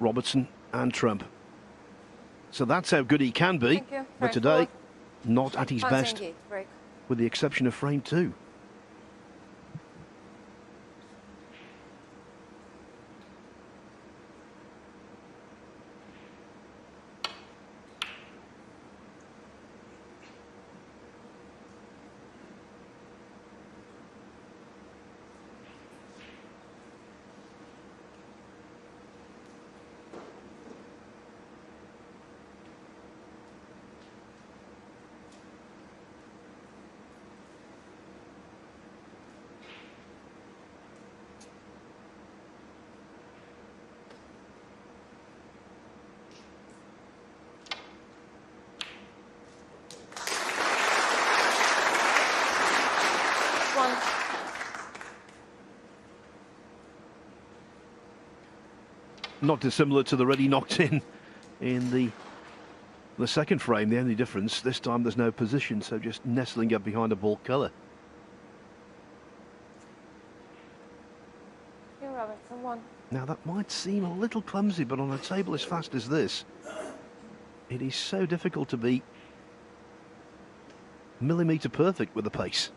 Robertson and Trump. So that's how good he can be. But today, not at his best, Zhengyi, break. with the exception of frame 2. Not dissimilar to the red he knocked in the second frame. The only difference, this time there's no position, so just nestling up behind a ball colour. Robertson, 1. Now that might seem a little clumsy, but on a table as fast as this, it is so difficult to be millimetre perfect with the pace.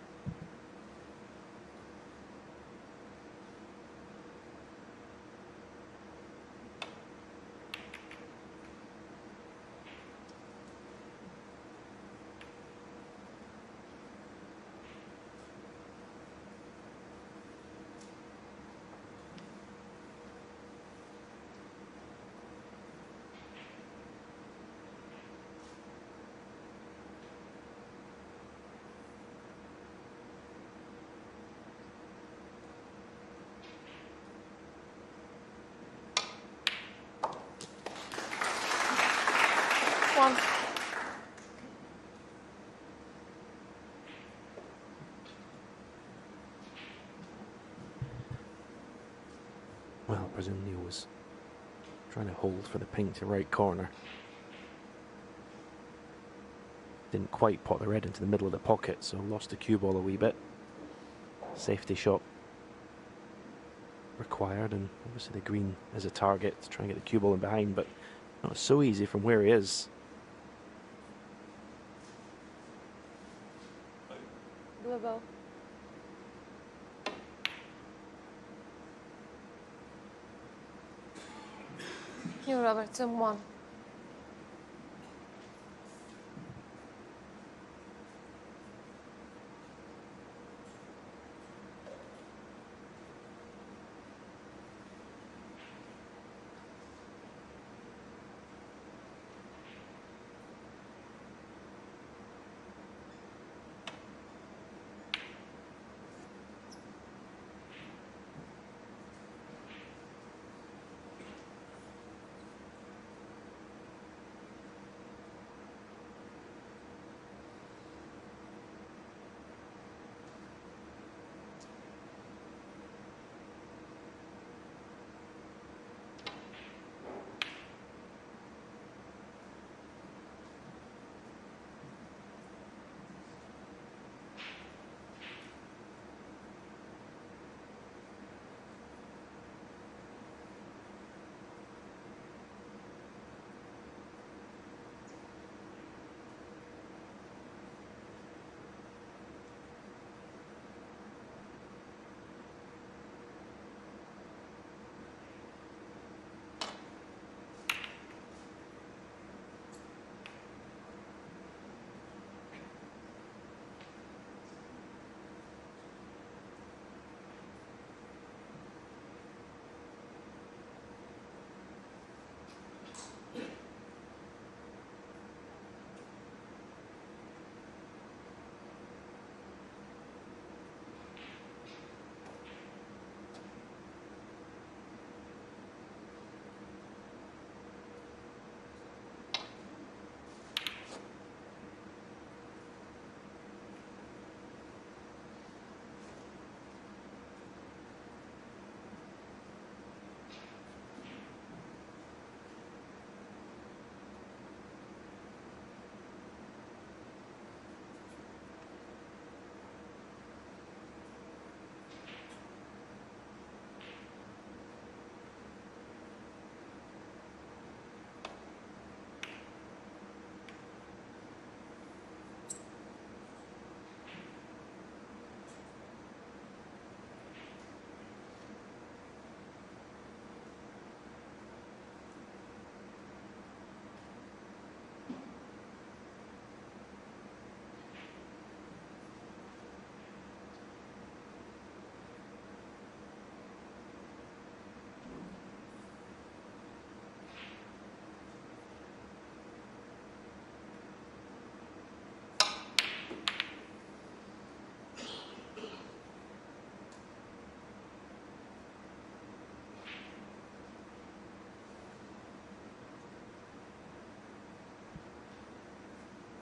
Well, presumably he was trying to hold for the pink to right corner. Didn't quite pot the red into the middle of the pocket, so lost the cue ball a wee bit. Safety shot required, and obviously the green as a target to try and get the cue ball in behind, but not so easy from where he is. Blue ball. Robertson, 1.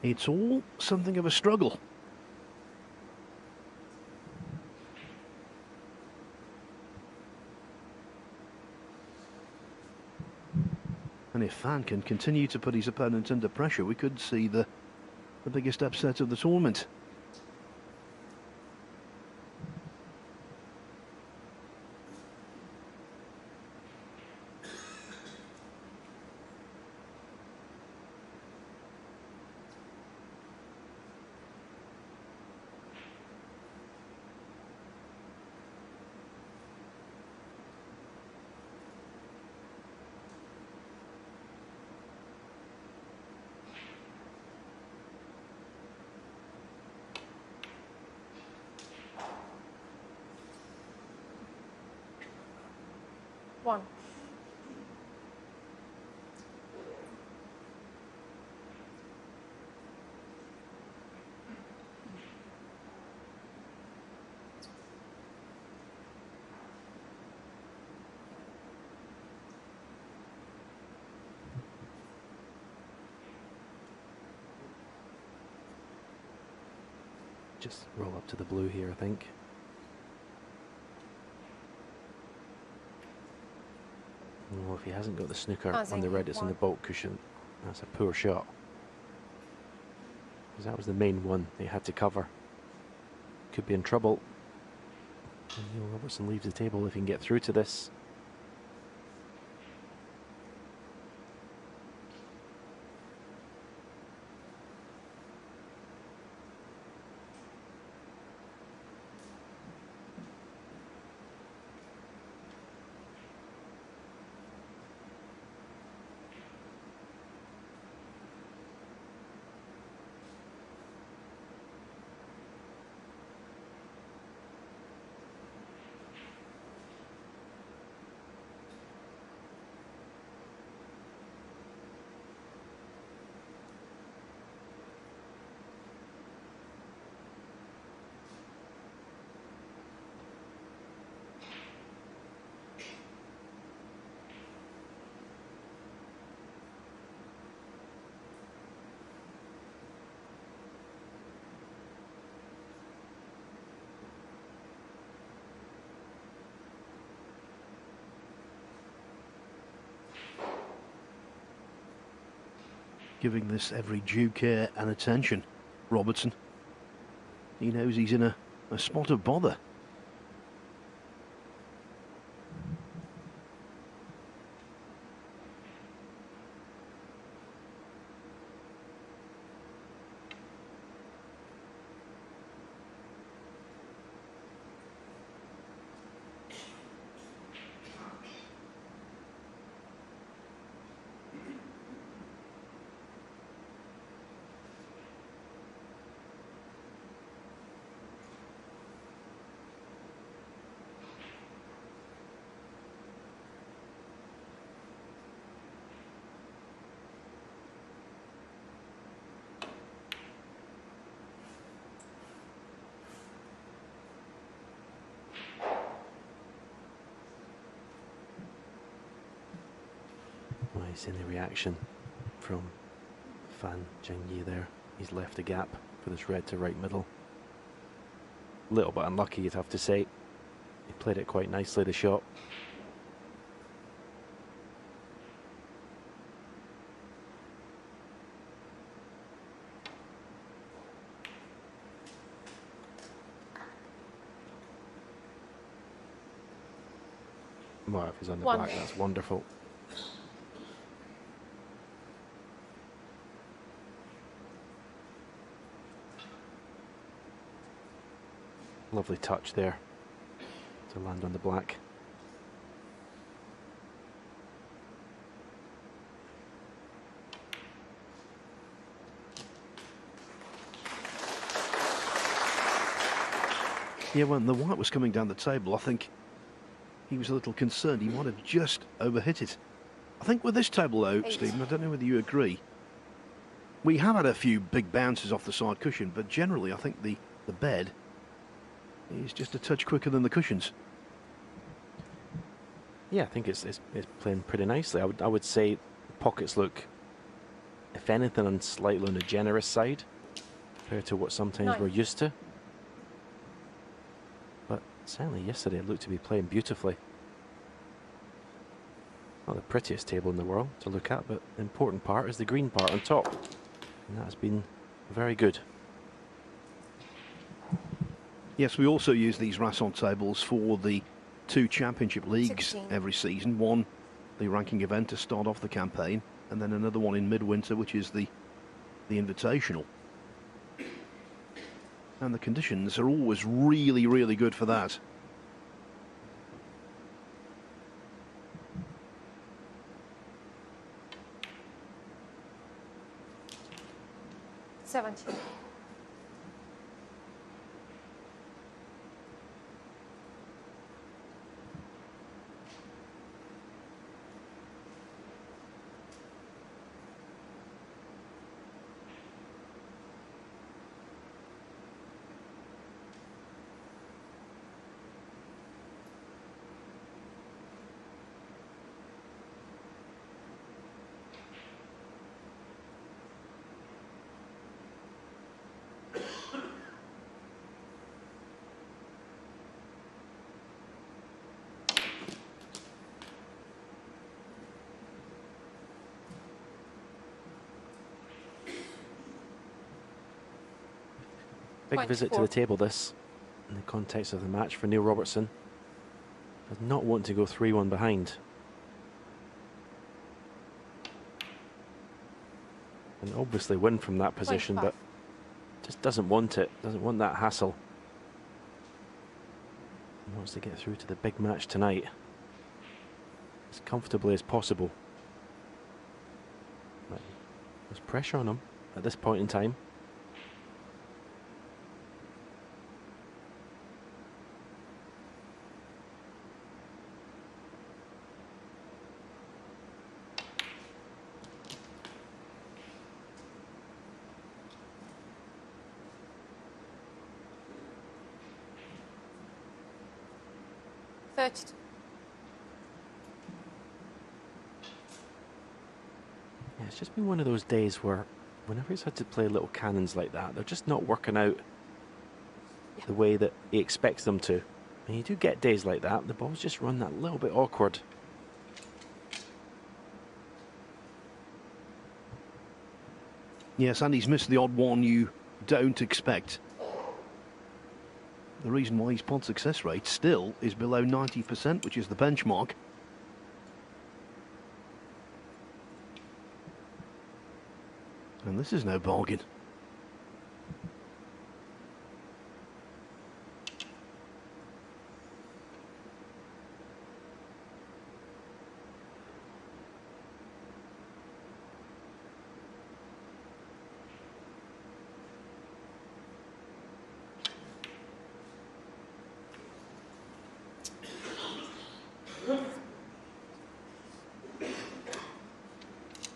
It's all something of a struggle. And if Fan can continue to put his opponent under pressure, we could see the biggest upset of the tournament. One. Just roll up to the blue here, I think. Oh, if he hasn't got the snooker on the red, it's on the baulk cushion. That's a poor shot. Because that was the main one he had to cover. Could be in trouble. And Neil Robertson leaves the table if he can get through to this. Giving this every due care and attention, Robertson. He knows he's in a spot of bother. Nice in the reaction from Fan Zhengyi there. He's left a gap for this red to right middle. Little bit unlucky, you'd have to say. He played it quite nicely, the shot. Well, if he's on the One. back, that's wonderful. Lovely touch there to land on the black. Yeah, when the white was coming down the table, I think he was a little concerned. He might have just overhit it. I think with this table, though, Stephen, I don't know whether you agree. We have had a few big bounces off the side cushion, but generally I think the bed is just a touch quicker than the cushions. Yeah, I think it's playing pretty nicely. I would say the pockets look if anything, on slightly on the generous side compared to what sometimes 9. we're used to. But certainly yesterday it looked to be playing beautifully. Not the prettiest table in the world to look at, but the important part is the green part on top. And that has been very good. Yes, we also use these Rasson tables for the 2 championship leagues 16. every season. One, the ranking event to start off the campaign, and then another one in midwinter, which is the invitational. And the conditions are always really, really good for that. Seventeen. Big Point visit to 4. the table, this, in the context of the match for Neil Robertson. Does not want to go 3-1 behind. And obviously win from that position, 0.5. but just doesn't want it, doesn't want that hassle. He wants to get through to the big match tonight as comfortably as possible. But there's pressure on him at this point in time. $32. Yeah, it's just been one of those days where whenever he's had to play little cannons like that, they're just not working out the way that he expects them to. And you do get days like that, the balls just run that little bit awkward. Yes, and he's missed the odd one you don't expect. The reason why his pod success rate still is below 90%, which is the benchmark. And this is no bargain.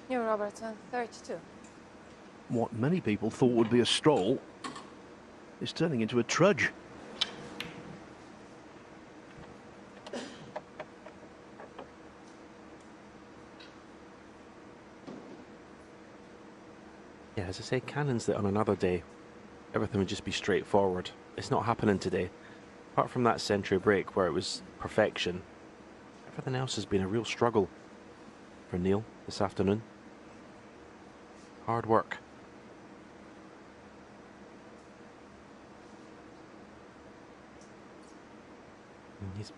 New Robertson, 32. What many people thought would be a stroll is turning into a trudge. Yeah, as I say, cannons that on another day, everything would just be straightforward. It's not happening today. Apart from that century break where it was perfection, everything else has been a real struggle for Neil this afternoon. Hard work. And he's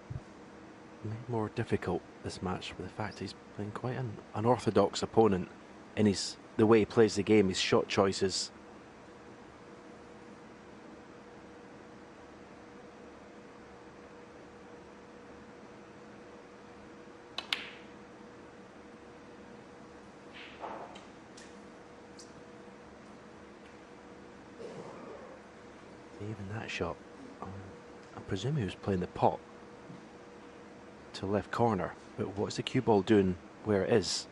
made more difficult this match with the fact he's playing quite an unorthodox opponent in the way he plays the game, his shot choices. Even that shot, I presume he was playing the pot to left corner, but what's the cue ball doing where it is?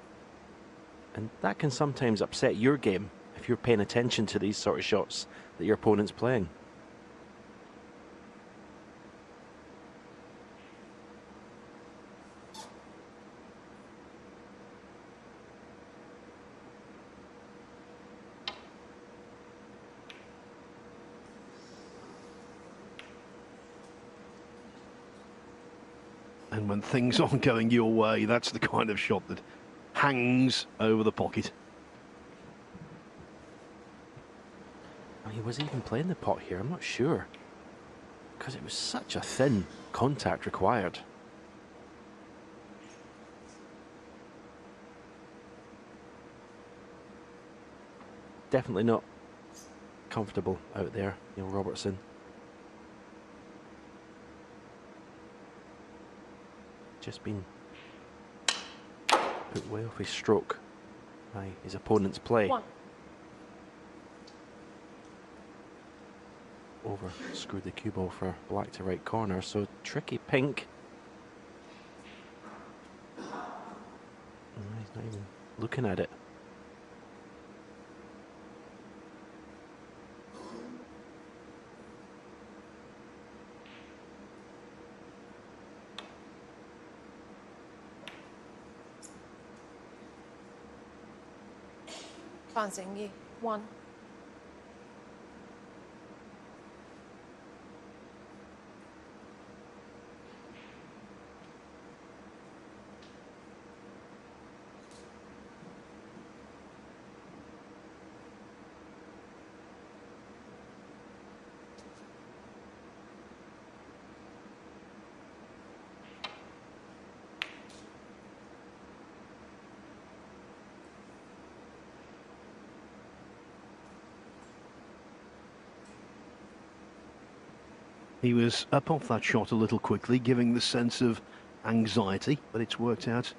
And that can sometimes upset your game if you're paying attention to these sort of shots that your opponent's playing. And when things aren't going your way, that's the kind of shot that hangs over the pocket. I mean, was he even playing the pot here? I'm not sure. Because it was such a thin contact required. Definitely not comfortable out there, Neil Robertson. Just been put way off his stroke by his opponent's play. One. Over screwed the cue ball for black to right corner, so tricky pink. He's not even looking at it. Zhengyi. One. He was up off that shot a little quickly, giving the sense of anxiety, but it's worked out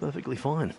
perfectly fine.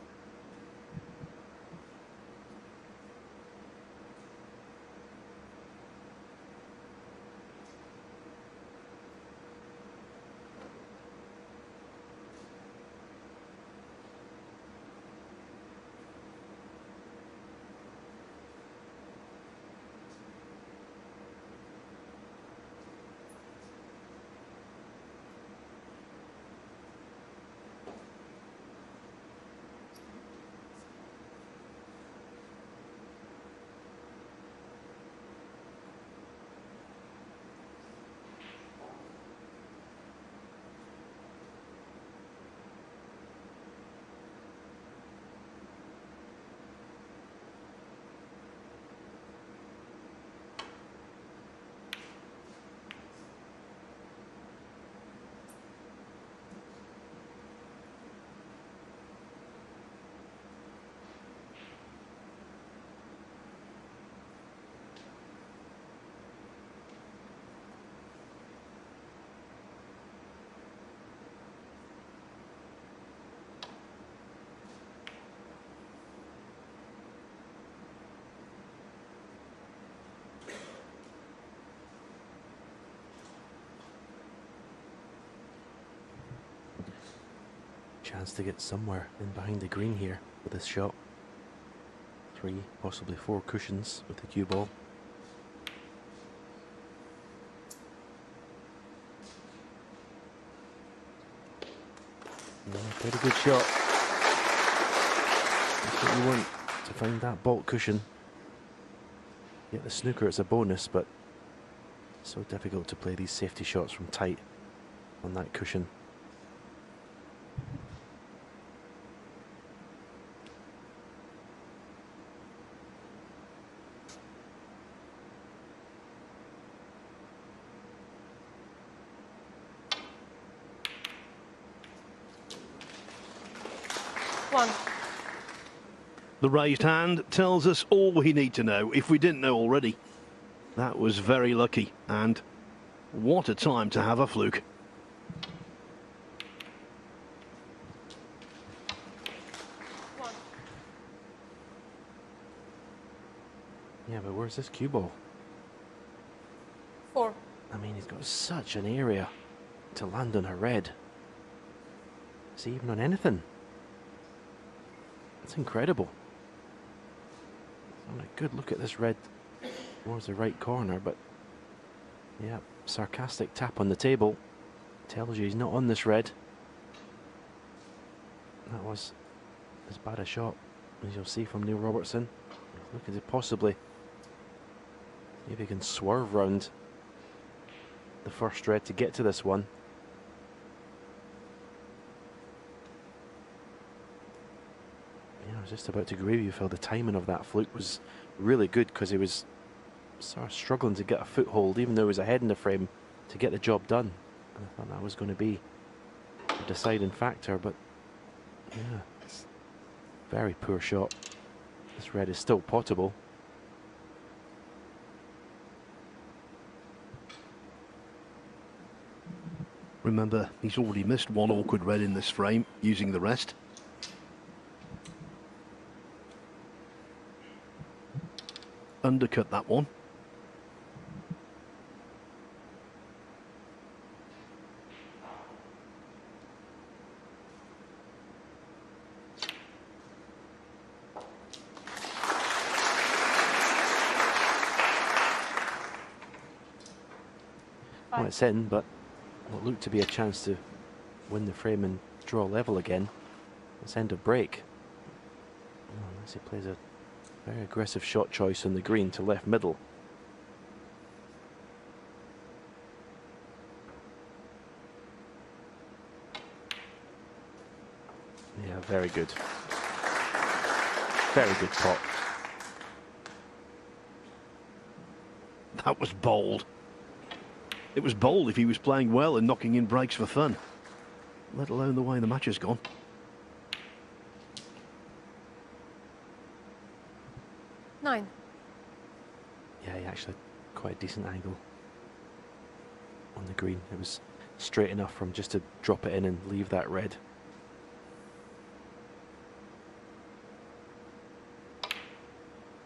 Chance to get somewhere in behind the green here with this shot. 3, possibly 4 cushions with the cue ball. Yeah, played a good shot. That's what you want, to find that baulk cushion. Get the snooker, it's a bonus, but it's so difficult to play these safety shots from tight on that cushion. One. The raised hand tells us all we need to know, if we didn't know already. That was very lucky, and what a time to have a fluke. One. Yeah, but where's this cue ball? 4. I mean, he's got such an area to land on a red. Is he even on anything? That's incredible. Having a good look at this red towards the right corner, but yeah, sarcastic tap on the table tells you he's not on this red. That was as bad a shot as you'll see from Neil Robertson. Looking to possibly maybe he can swerve round the first red to get to this one. was just about to agree with you, Phil. The timing of that fluke was really good because he was sort of struggling to get a foothold, even though he was ahead in the frame, to get the job done. And I thought that was going to be a deciding factor, but yeah, it's a very poor shot. This red is still potable. Remember, he's already missed one awkward red in this frame, using the rest. Undercut that one. Well, it's in, but what looked to be a chance to win the frame and draw level again. It's end of break. Unless he plays a very aggressive shot choice on the green to left middle. Yeah, very good. Very good pot. That was bold. It was bold if he was playing well and knocking in breaks for fun, let alone the way the match has gone. Nine. Yeah, he actually had quite a decent angle on the green. It was straight enough for him just to drop it in and leave that red.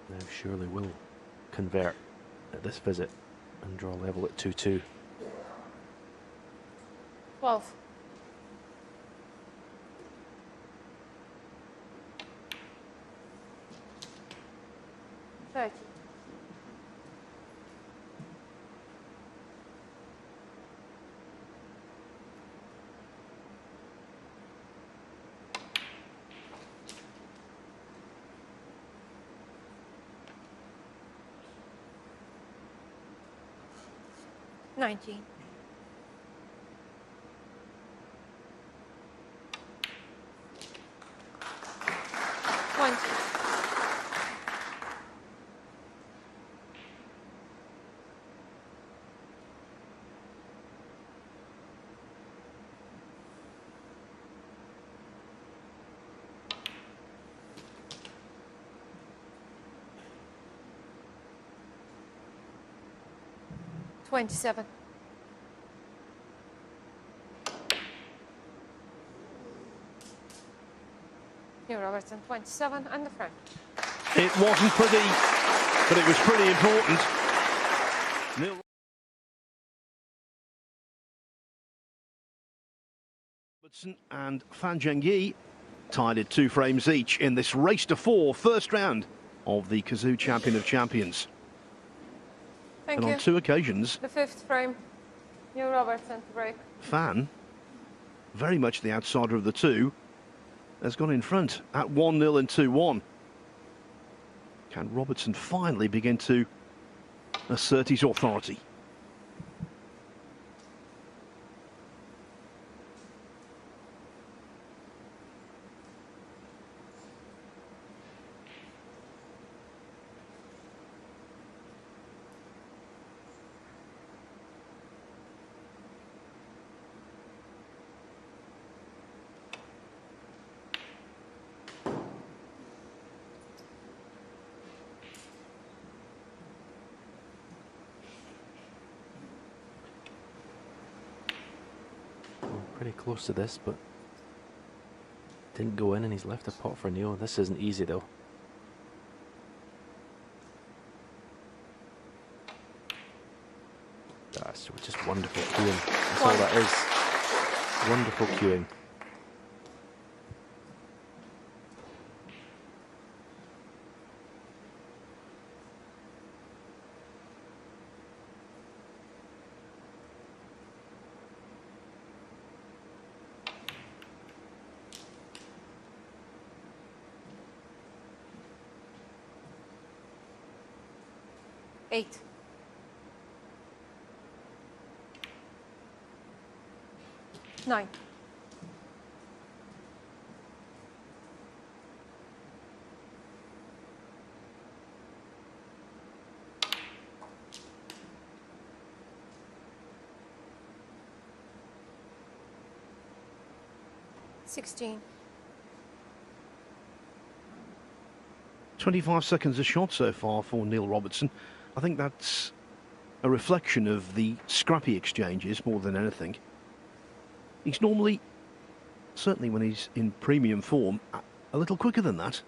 Now surely will convert at this visit and draw level at 2-2. 12. Nineteen. $27. New Robertson, 27 and the front. It wasn't pretty, but it was pretty important. Neil Robertson and Fan Zhengyi tied at 2 frames each in this race to 4 first round of the Kazoo Champion of Champions. Thank and you. on 2 occasions, The 5th frame. New Robertson to break. Fan, very much the outsider of the two, has gone in front at 1-0 and 2-1. Can Robertson finally begin to assert his authority? Pretty close to this, but didn't go in, and he's left a pot for Neil. This isn't easy though. That's just wonderful cueing. That's all that is. Wonderful cueing. Eight. Nine. 16. 25 seconds a shot so far for Neil Robertson. I think that's a reflection of the scrappy exchanges more than anything. He's normally, certainly when he's in premium form, a little quicker than that.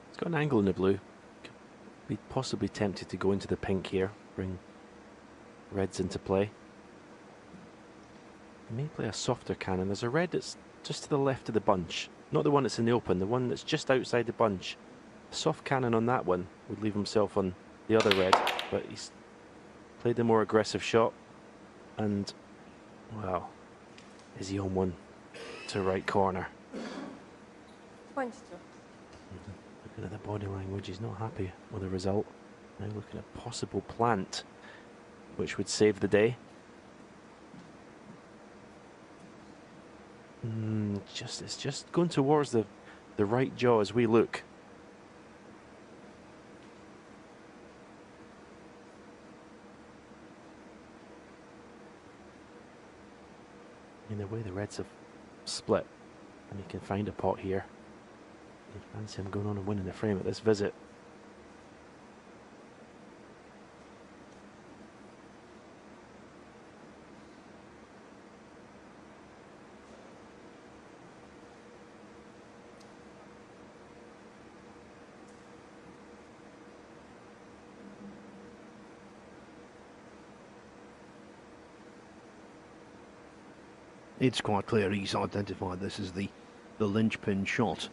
It's got an angle in the blue. Could be possibly tempted to go into the pink here, bring reds into play. He may play a softer cannon. There's a red that's just to the left of the bunch. Not the one that's in the open, the one that's just outside the bunch. A soft cannon on that one would leave himself on the other red, but he's played the more aggressive shot. And, well, is he on one to right corner? 22. Looking at the body language, he's not happy with the result. Now looking at possible plant, which would save the day. It's just going towards the right jaw as we look. In the way the reds have split, and he can find a pot here. You fancy him going on and winning the frame at this visit. It's quite clear he's identified this as the linchpin shot.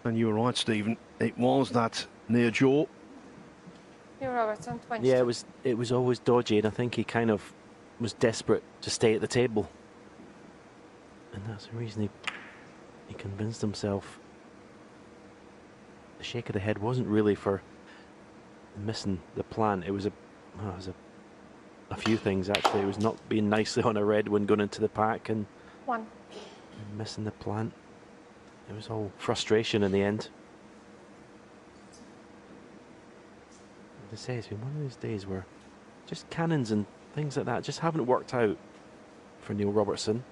And you were right, Stephen. It was that near jaw. Neil Robertson, 22. Yeah, it was always dodgy, and I think he kind of was desperate to stay at the table. And that's the reason he convinced himself. The shake of the head wasn't really for missing the plan. It was a few things actually. It was not being nicely on a red when going into the pack and 1. missing the plant. It was all frustration in the end. As I say, it's been one of those days where just cannons and things like that just haven't worked out for Neil Robertson.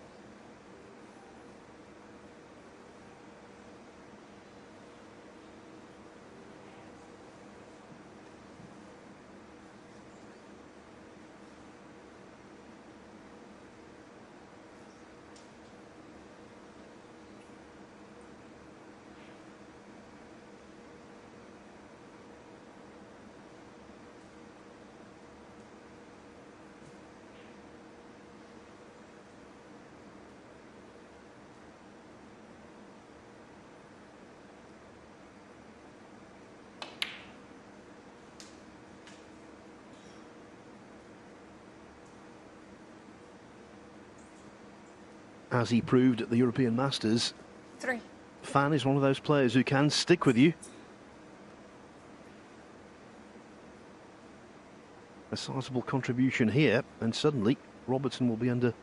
As he proved at the European Masters, 3. Fan is one of those players who can stick with you. A sizable contribution here, and suddenly Robertson will be under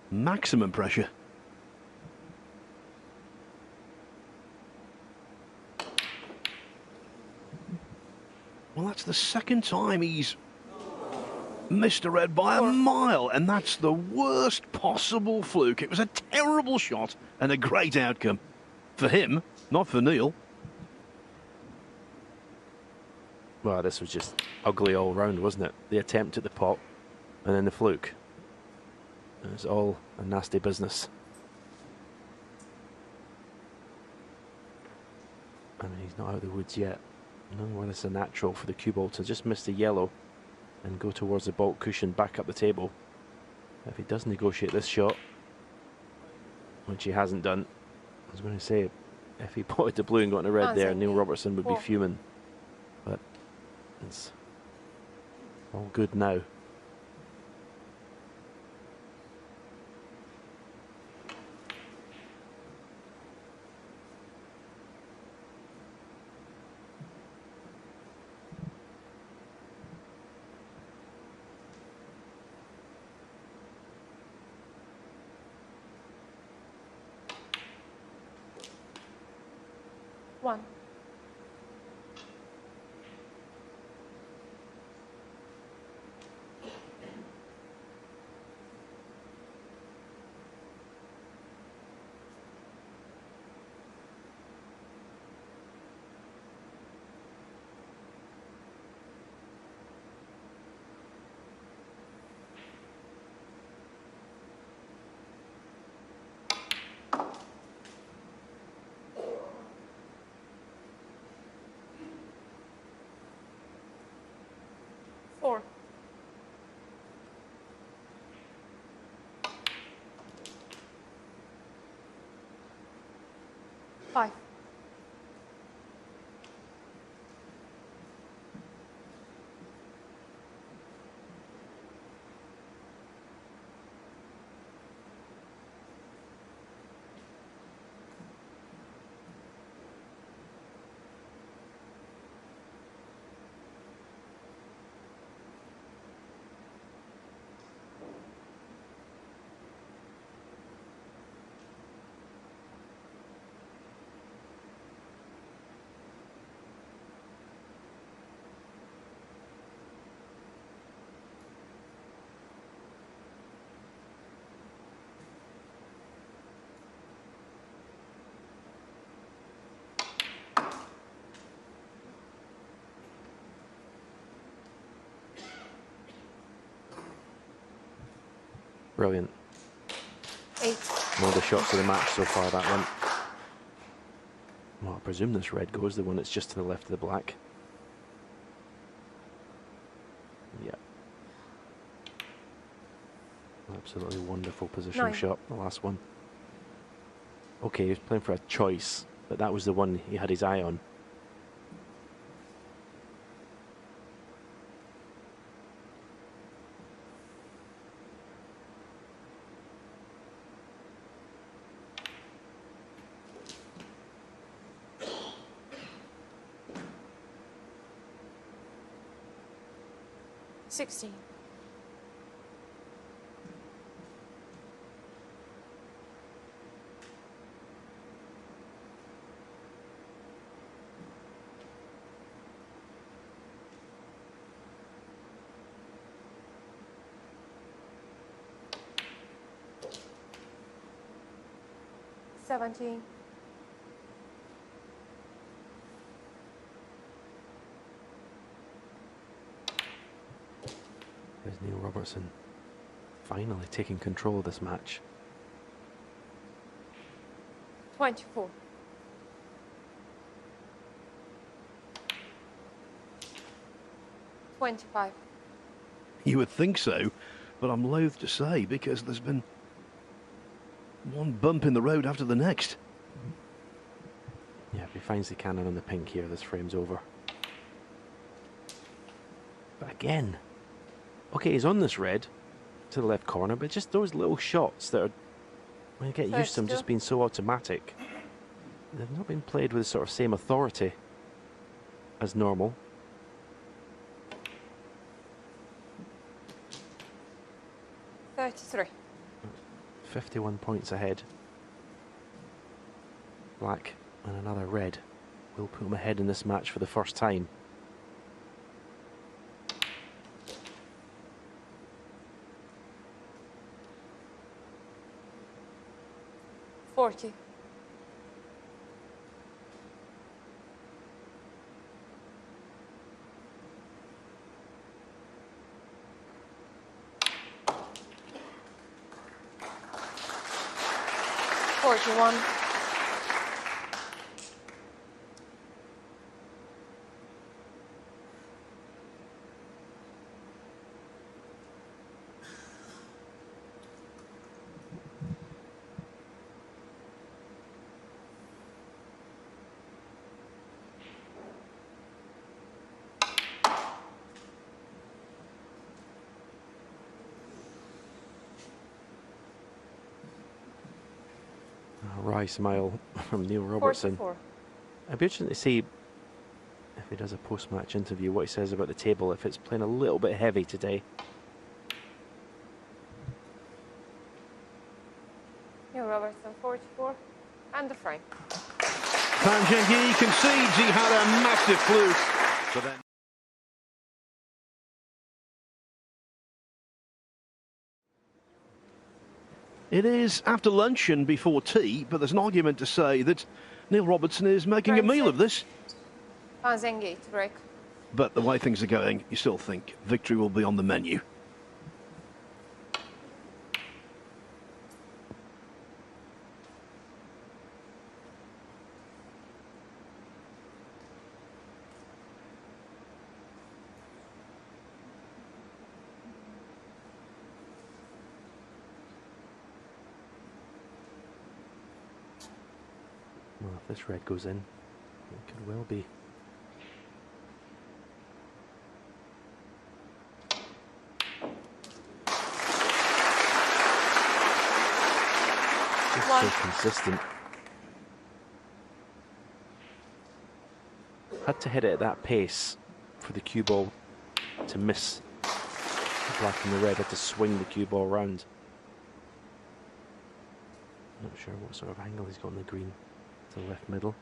maximum pressure. Well, that's the second time he's missed a red by a mile, and that's the worst possible fluke. It was a terrible shot and a great outcome for him, not for Neil. Well, this was just ugly all round, wasn't it? The attempt at the pot and then the fluke. It was all a nasty business. I mean, he's not out of the woods yet. None where this is a natural for the cue ball to just miss the yellow and go towards the baulk cushion back up the table. If he does negotiate this shot, which he hasn't done, I was going to say, if he potted the blue and got a red there, Neil Robertson would be fuming. But it's all good now. 1. Four. Five. Brilliant. 8. One of the shots of the match so far, that one. Well, I presume this red goes, the one that's just to the left of the black. Yeah. Absolutely wonderful position 9. shot, the last one. Okay, he was playing for a choice, but that was the one he had his eye on. Sixteen. Seventeen. There's Neil Robertson finally taking control of this match. 24. $25. You would think so, but I'm loath to say because there's been one bump in the road after the next. Yeah, if he finds the cannon on the pink here, this frame's over. But again, okay, he's on this red to the left corner, but just those little shots that are, when you get used to them just being so automatic, they've not been played with the sort of same authority as normal. 33. 51 points ahead. Black and another red will put him ahead in this match for the first time. $40. $41. A wry smile from Neil Robertson. 44. I'd be interested to see if he does a post-match interview, what he says about the table, if it's playing a little bit heavy today. Neil Robertson, 44. And the frame. Fan Zhengyi concedes, he had a massive fluke. But then it is after lunch and before tea, but there's an argument to say that Neil Robertson is making a meal of this. Zhengyi to break. But the way things are going, you still think victory will be on the menu. Well, if this red goes in, it could well be. Just so consistent. Had to hit it at that pace for the cue ball to miss the black and the red. Had to swing the cue ball round. Not sure what sort of angle he's got on the green. To the left middle.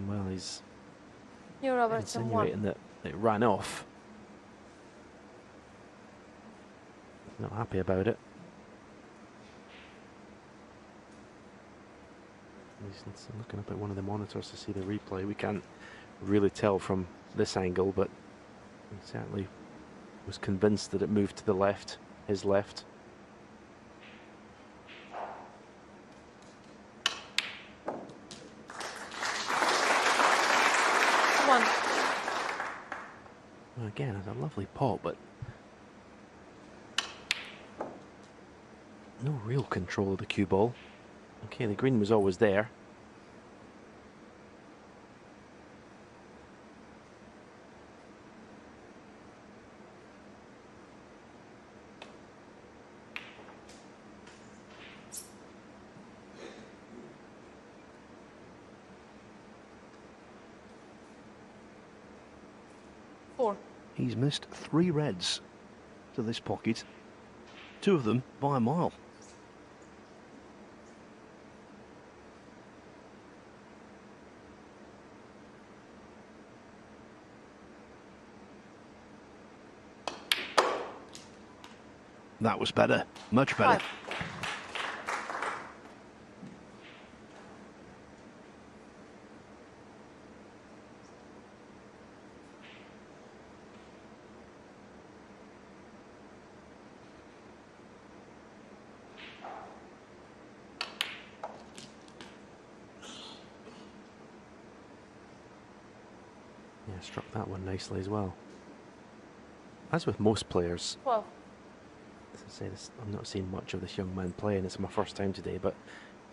Well, he's Robertson insinuating that it ran off. Not happy about it. He's looking up at one of the monitors to see the replay. We can't really tell from this angle, but he certainly was convinced that it moved to the left, his left. One. Well, again, it's a lovely pot, but no real control of the cue ball. Okay, the green was always there. He's missed 3 reds to this pocket, 2 of them by a mile. That was better, much better. 5. Yeah, struck that one nicely as well. As with most players, 12. as I say, I'm not seeing much of this young man play, and it's my first time today, but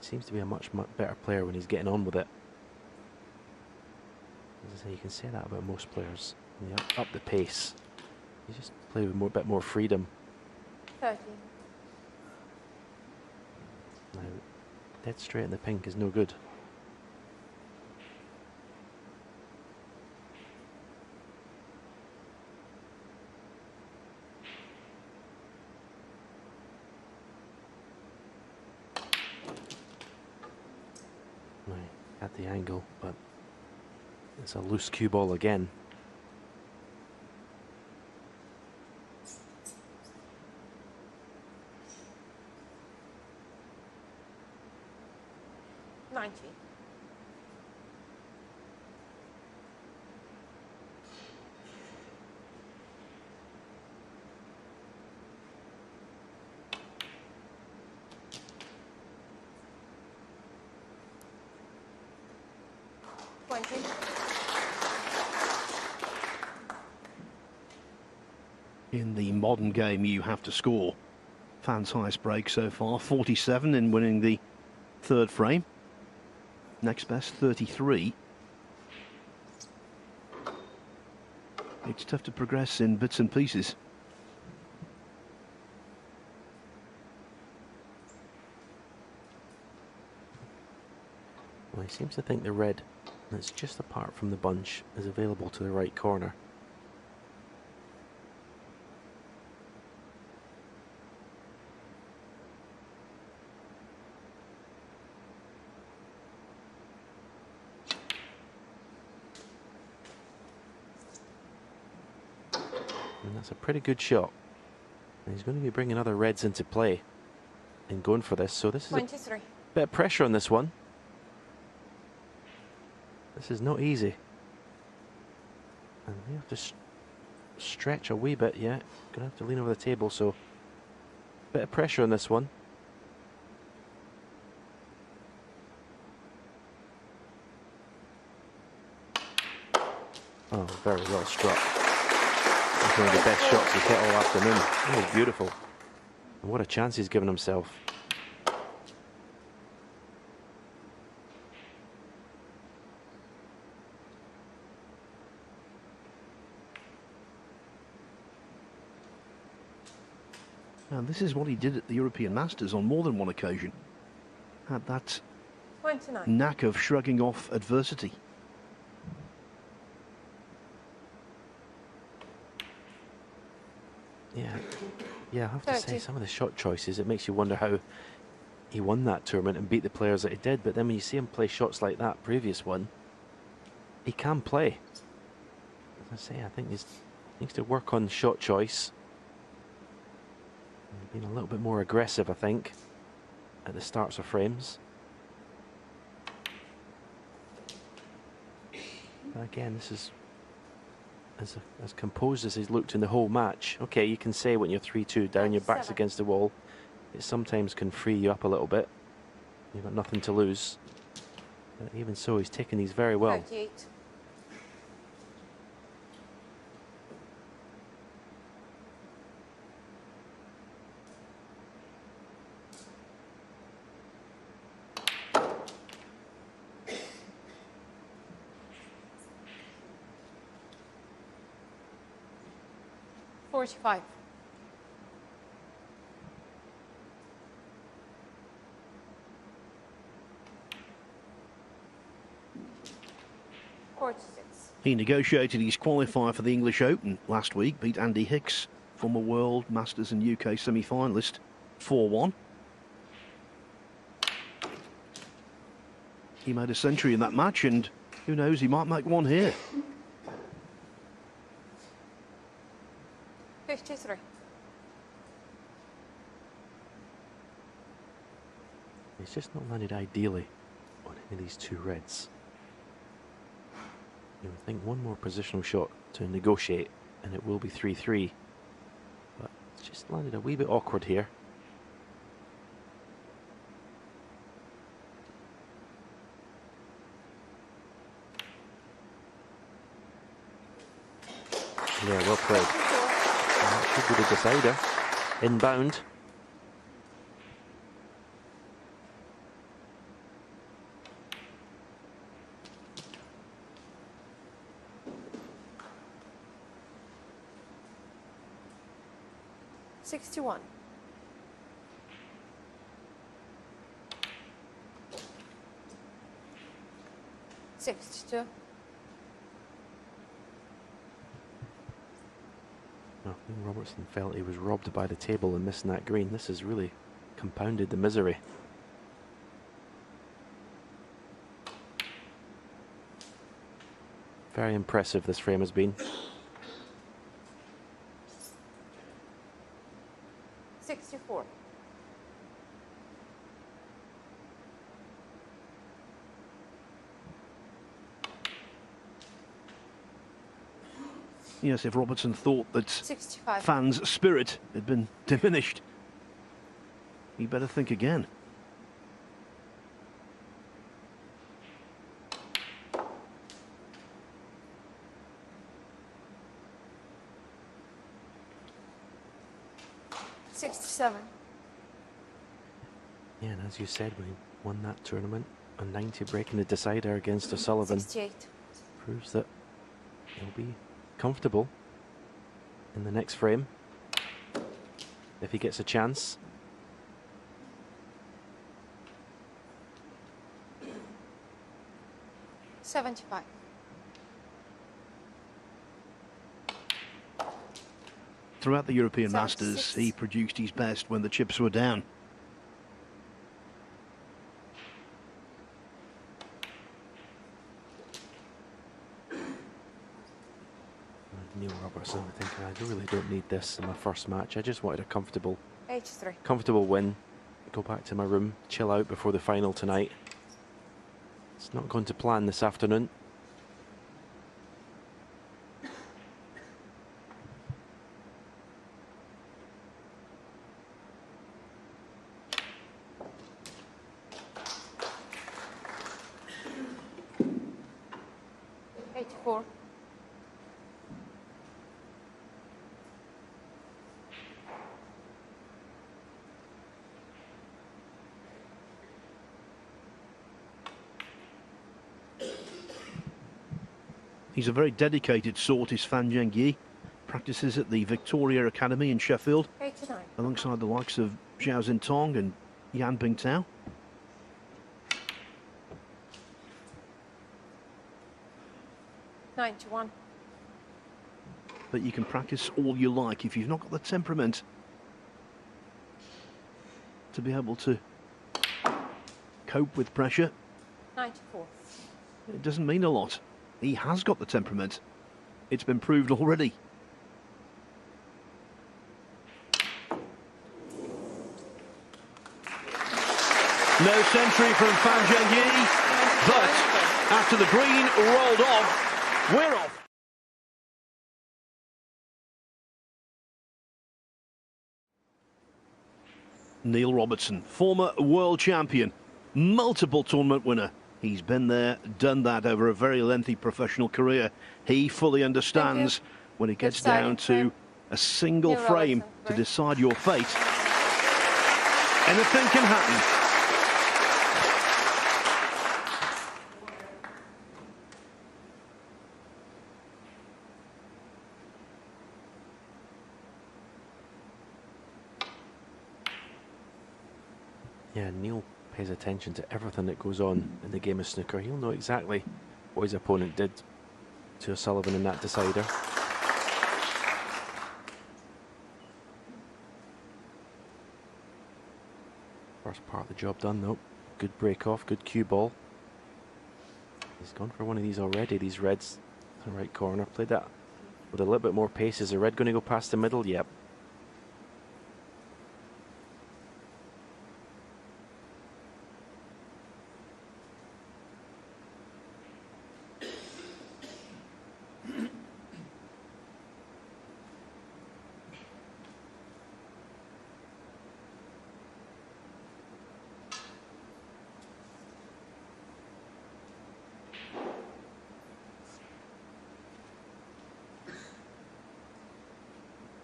he seems to be a much better player when he's getting on with it. As I say, you can say that about most players. When you up the pace, you just play with a bit more freedom. 30. Now, dead straight in the pink is no good. At the angle, but it's a loose cue ball again. In the modern game, you have to score. Fan's highest break so far, 47 in winning the 3rd frame. Next best, 33. It's tough to progress in bits and pieces. Well, he seems to think the red that's just apart from the bunch is available to the right corner. that's a pretty good shot. And he's going to be bringing other reds into play and going for this. So this is a 23. bit of pressure on this one. This is not easy. And we have to stretch a wee bit, yeah. Gonna have to lean over the table, so bit of pressure on this one. Oh, very well struck. That's one of the best shots he's hit all afternoon. That was beautiful. And what a chance he's given himself. And this is what he did at the European Masters on more than one occasion. Had that 29. knack of shrugging off adversity. Yeah, I have to 30. say, some of the shot choices, it makes you wonder how he won that tournament and beat the players that he did. But then when you see him play shots like that previous one, he can play. As I say, I think he needs to work on shot choice. And being a little bit more aggressive, I think, at the starts of frames. But again, this is as composed as he's looked in the whole match. Okay, you can say when you're 3-2 down, your back's 7. against the wall, it sometimes can free you up a little bit. You've got nothing to lose. But even so, he's taking these very well. 38. Forty-five. 46. He negotiated his qualifier for the English Open last week, beat Andy Hicks, former World, Masters and UK semi-finalist, 4-1. He made a century in that match, and who knows, he might make one here. 53. He's just not landed ideally on any of these two reds. You would think one more positional shot to negotiate and it will be 3-3. But it's just landed a wee bit awkward here. Yeah, well played. And that could be the decider. Inbound. $61. $62. I think Robertson felt he was robbed by the table and missing that green. This has really compounded the misery. Very impressive this frame has been. 64. Yes, if Robertson thought that 65. fans' spirit had been diminished, he better think again. $67. Yeah, and as you said, when he won that tournament on 90, breaking the decider against O'Sullivan, 68. proves that he'll be comfortable in the next frame if he gets a chance. $75. Throughout the European 76. Masters, he produced his best when the chips were down. Neil Robertson Robertson thinking, I really don't need this in my first match. I just wanted a comfortable 83. win. Go back to my room, chill out before the final tonight. It's not going to plan this afternoon. Eighty-four. He's a very dedicated sort, is Fan Zhengyi. Practices at the Victoria Academy in Sheffield, 89. alongside the likes of Zhao Zintong and Yan Bingtao. 91. But you can practice all you like if you've not got the temperament to be able to cope with pressure. 94. It doesn't mean a lot. He has got the temperament. It's been proved already. No century from Fan Zhengyi, but after the green rolled off, we're off. Neil Robertson, former world champion, multiple tournament winner. He's been there, done that over a very lengthy professional career. He fully understands when it gets down to a single Neil frame Robertson, to right. decide your fate. Anything can happen. Yeah, Neil pays attention to everything that goes on in the game of snooker. He'll know exactly what his opponent did to O'Sullivan in that decider. First part of the job done though. Good break off, good cue ball. He's gone for one of these already, these reds in the right corner. Played that with a little bit more pace. Is the red going to go past the middle? Yep.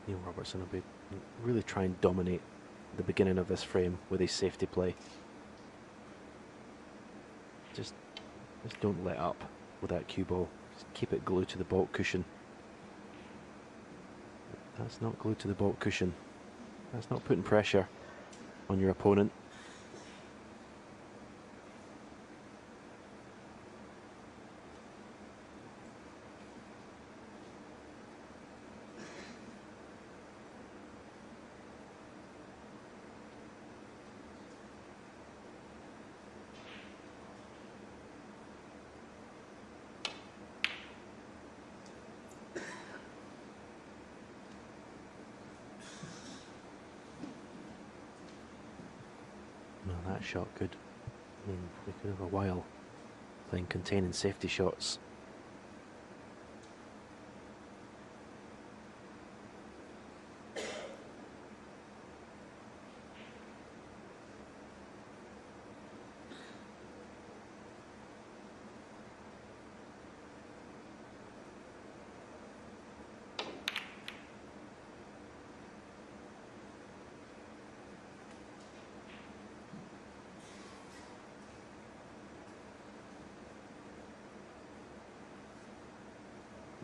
Neil Robertson will be really try and dominate the beginning of this frame with his safety play. Just don't let up with that cue ball. Just keep it glued to the baulk cushion. That's not glued to the baulk cushion. That's not putting pressure on your opponent. Well, that shot could mean we could have a while playing containing safety shots.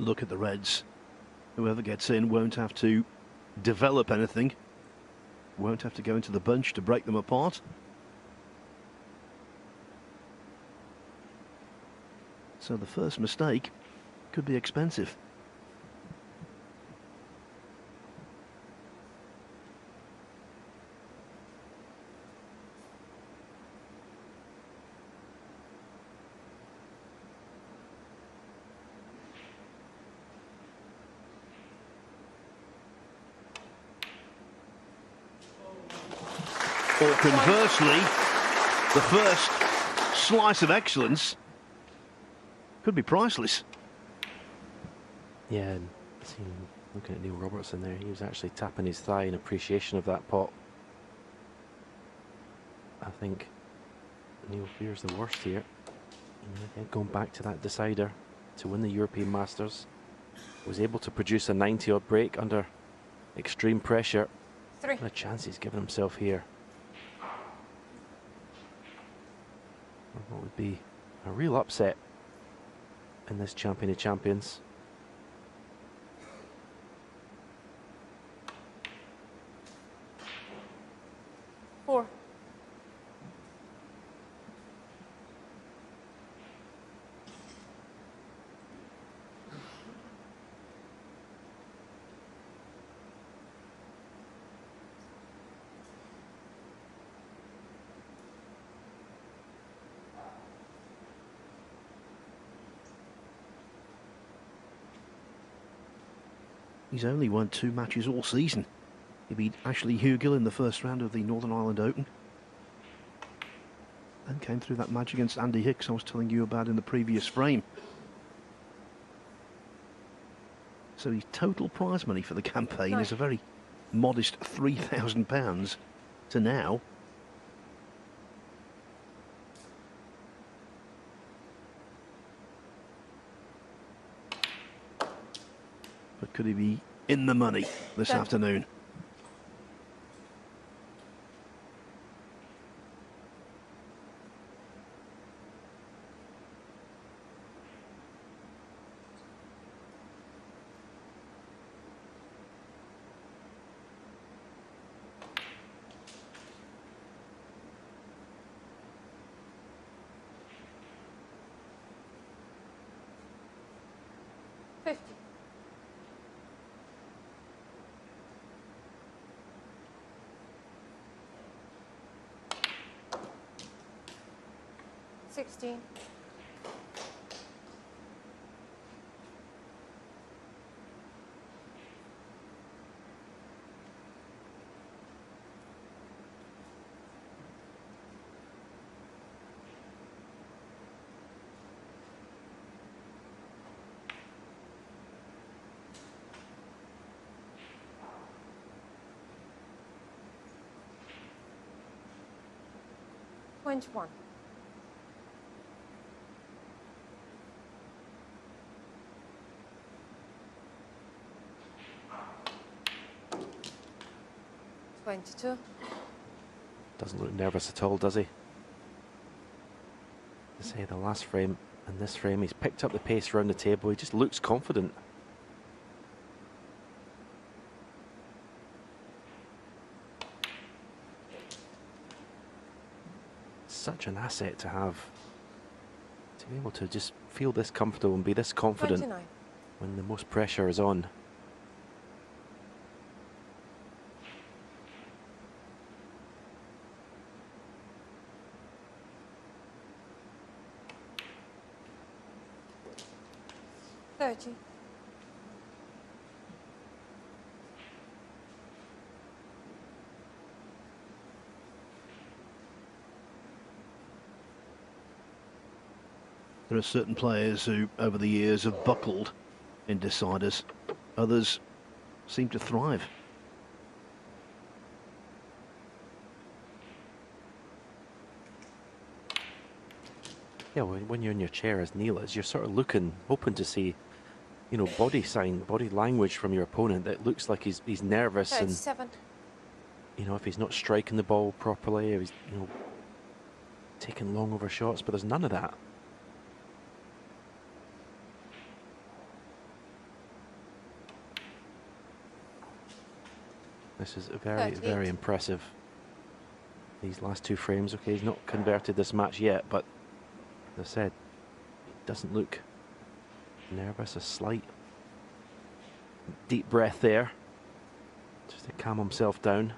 Look at the reds. Whoever gets in won't have to develop anything. Won't have to go into the bunch to break them apart. So the first mistake could be expensive. Or conversely, the first slice of excellence could be priceless. Yeah, and looking at Neil Robertson there, he was actually tapping his thigh in appreciation of that pot. I think Neil fears the worst here. Again, going back to that decider to win the European Masters, was able to produce a 90-odd break under extreme pressure. 3. What a chance he's given himself here. What would be a real upset in this Champion of Champions. Four. He's only won 2 matches all season. He beat Ashley Hugel in the first round of the Northern Ireland Open. And came through that match against Andy Hicks I was telling you about in the previous frame. So his total prize money for the campaign is a very modest £3,000 to now. But could he be in the money this afternoon? Sixteen. $21. $22. Doesn't look nervous at all, does he? To say the last frame and this frame, he's picked up the pace around the table. He just looks confident. Such an asset to have, to be able to just feel this comfortable and be this confident 29. when the most pressure is on. $30. There are certain players who, over the years, have buckled in deciders. Others seem to thrive. Yeah, when you're in your chair as Neil is, you're sort of looking, hoping to see, you know, body sign, body language from your opponent that looks like he's nervous 37. and, you know, if he's not striking the ball properly, or he's, you know, taking long over shots, but there's none of that. This is very, 38. very impressive. These last 2 frames, okay, he's not converted this match yet, but as I said, he doesn't look nervous, a slight deep breath there, just to calm himself down.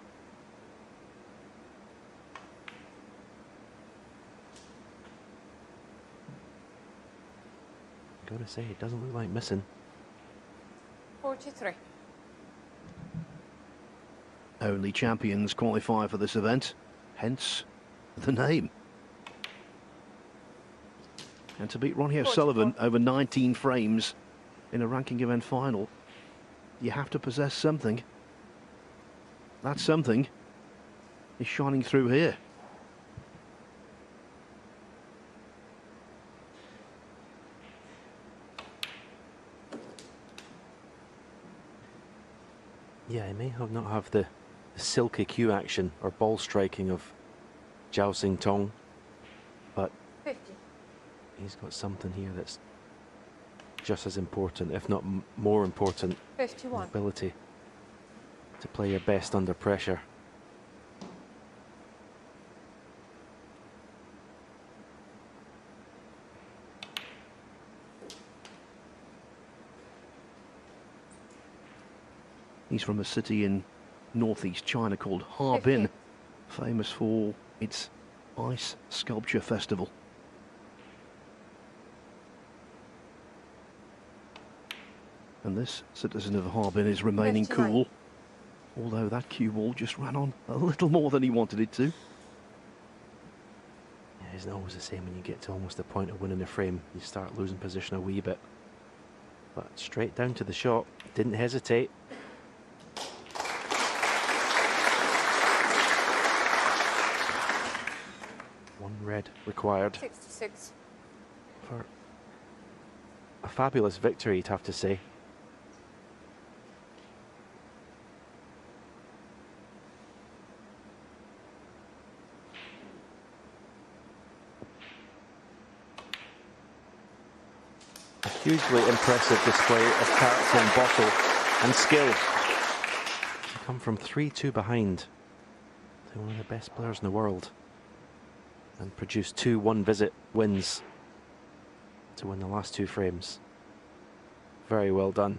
Gotta say, it doesn't look like missing. 43. Only champions qualify for this event. hence the name. And to beat Ronnie 44. O'Sullivan over 19 frames in a ranking event final, you have to possess something. That something is shining through here. Yeah, he may not have the silky cue action or ball striking of Zhao Sing Tong, but 50. he's got something here that's just as important, if not more important, 51. ability to play your best under pressure. He's from a city in northeast China called Harbin, 50. famous for its ice sculpture festival. And this citizen of Harbin is remaining 59. cool, although that cue ball just ran on a little more than he wanted it to. Yeah, it's always the same when you get to almost the point of winning the frame. You start losing position a wee bit. But straight down to the shot, didn't hesitate. One red required 66. for a fabulous victory, you'd have to say. A hugely impressive display of character and bottle and skill. To come from 3-2 behind to one of the best players in the world and produce 2 one-visit wins to win the last 2 frames. Very well done.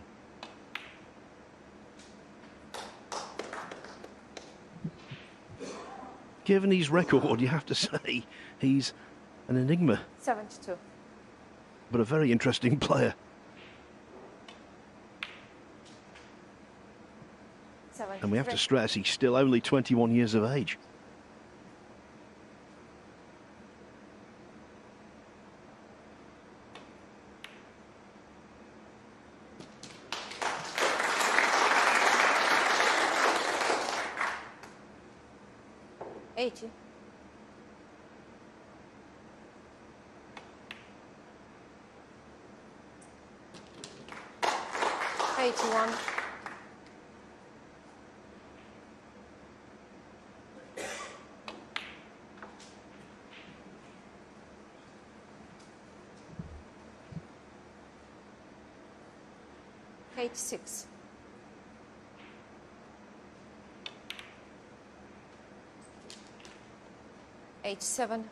Given his record, you have to say he's an enigma, 72. but a very interesting player. 73. And we have to stress he's still only 21 years of age. $80. 81. 86. 87.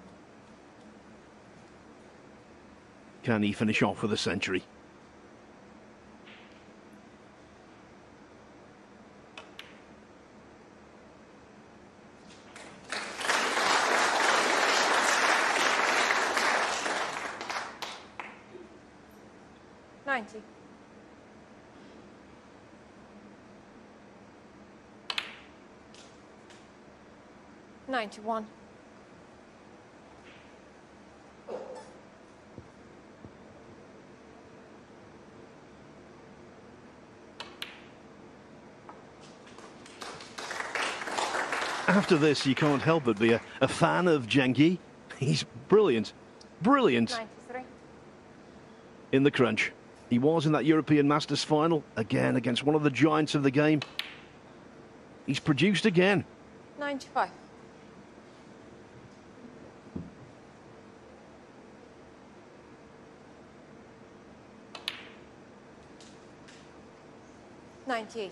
Can he finish off with a century? $90. 91. After this, you can't help but be a fan of Zhengyi. He's brilliant, brilliant 93. in the crunch. He was in that European Masters final, again against one of the giants of the game. He's produced again. 95. 98.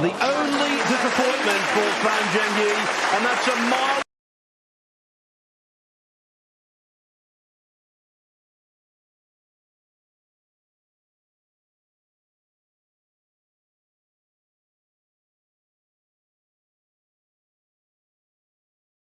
The only disappointment for Fan Zhengyi, and that's a mile.